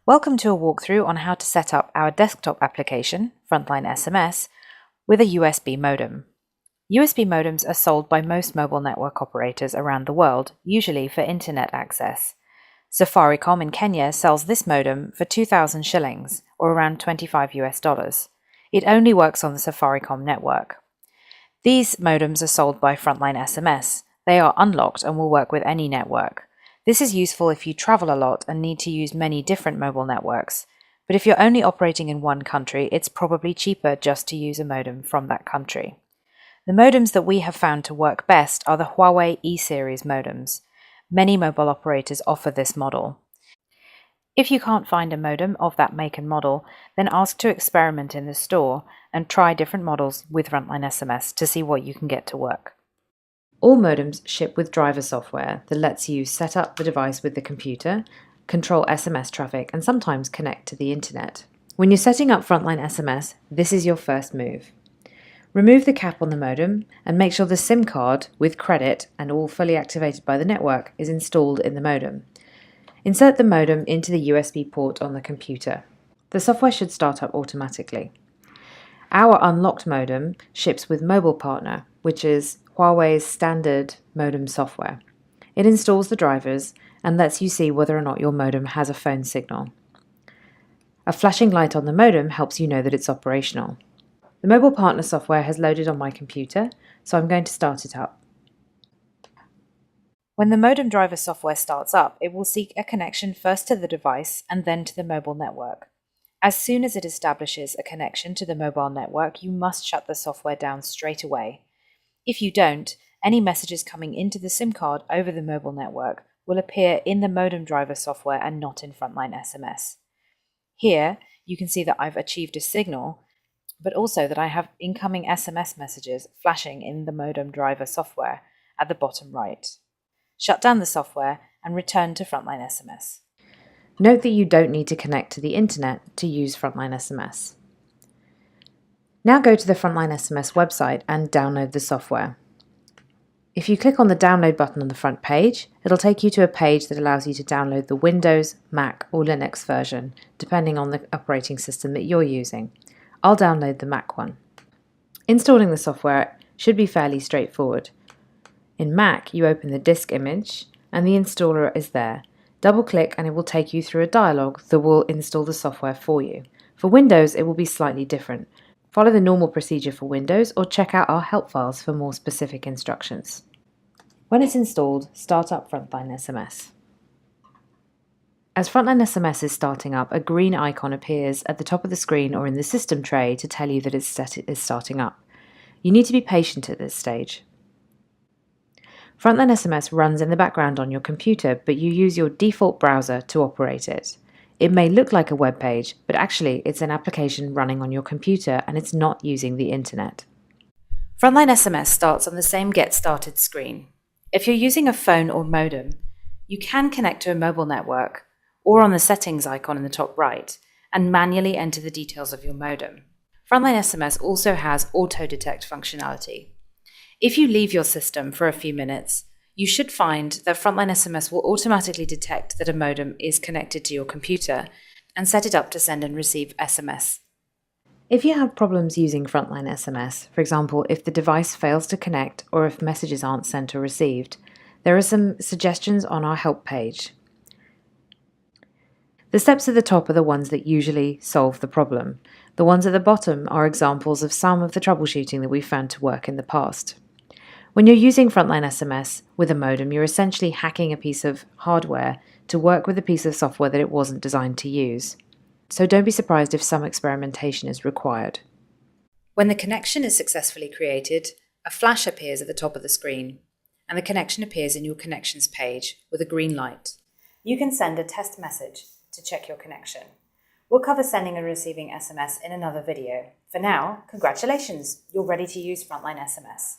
Welcome to a walkthrough on how to set up our desktop application, FrontlineSMS, with a USB modem. USB modems are sold by most mobile network operators around the world, usually for internet access. Safaricom in Kenya sells this modem for 2,000 shillings, or around $25. It only works on the Safaricom network. These modems are sold by FrontlineSMS. They are unlocked and will work with any network. This is useful if you travel a lot and need to use many different mobile networks. But if you're only operating in one country, it's probably cheaper just to use a modem from that country. The modems that we have found to work best are the Huawei E-series modems. Many mobile operators offer this model. If you can't find a modem of that make and model, then ask to experiment in the store and try different models with FrontlineSMS to see what you can get to work. All modems ship with driver software that lets you set up the device with the computer, control SMS traffic, and sometimes connect to the internet. When you're setting up FrontlineSMS, this is your first move. Remove the cap on the modem and make sure the SIM card with credit and all fully activated by the network is installed in the modem. Insert the modem into the USB port on the computer. The software should start up automatically. Our unlocked modem ships with Mobile Partner, which is Huawei's standard modem software. It installs the drivers and lets you see whether or not your modem has a phone signal. A flashing light on the modem helps you know that it's operational. The Mobile Partner software has loaded on my computer, so I'm going to start it up. When the modem driver software starts up, it will seek a connection first to the device and then to the mobile network. As soon as it establishes a connection to the mobile network, you must shut the software down straight away. If you don't, any messages coming into the SIM card over the mobile network will appear in the modem driver software and not in FrontlineSMS. Here, you can see that I've achieved a signal, but also that I have incoming SMS messages flashing in the modem driver software at the bottom right. Shut down the software and return to FrontlineSMS. Note that you don't need to connect to the internet to use FrontlineSMS. Now go to the FrontlineSMS website and download the software. If you click on the download button on the front page, it'll take you to a page that allows you to download the Windows, Mac or Linux version, depending on the operating system that you're using. I'll download the Mac one. Installing the software should be fairly straightforward. In Mac, you open the disk image and the installer is there. Double-click and it will take you through a dialog that will install the software for you. For Windows, it will be slightly different. Follow the normal procedure for Windows or check out our help files for more specific instructions. When it's installed, start up FrontlineSMS. As FrontlineSMS is starting up, a green icon appears at the top of the screen or in the system tray to tell you that it is starting up. You need to be patient at this stage. FrontlineSMS runs in the background on your computer, but you use your default browser to operate it. It may look like a web page, but actually it's an application running on your computer and it's not using the internet. FrontlineSMS starts on the same Get Started screen. If you're using a phone or modem, you can connect to a mobile network or on the settings icon in the top right and manually enter the details of your modem. FrontlineSMS also has auto-detect functionality. If you leave your system for a few minutes, you should find that FrontlineSMS will automatically detect that a modem is connected to your computer and set it up to send and receive SMS. If you have problems using FrontlineSMS, for example, if the device fails to connect or if messages aren't sent or received, there are some suggestions on our help page. The steps at the top are the ones that usually solve the problem. The ones at the bottom are examples of some of the troubleshooting that we've found to work in the past. When you're using FrontlineSMS with a modem, you're essentially hacking a piece of hardware to work with a piece of software that it wasn't designed to use. So don't be surprised if some experimentation is required. When the connection is successfully created, a flash appears at the top of the screen, and the connection appears in your connections page with a green light. You can send a test message to check your connection. We'll cover sending and receiving SMS in another video. For now, congratulations, you're ready to use FrontlineSMS.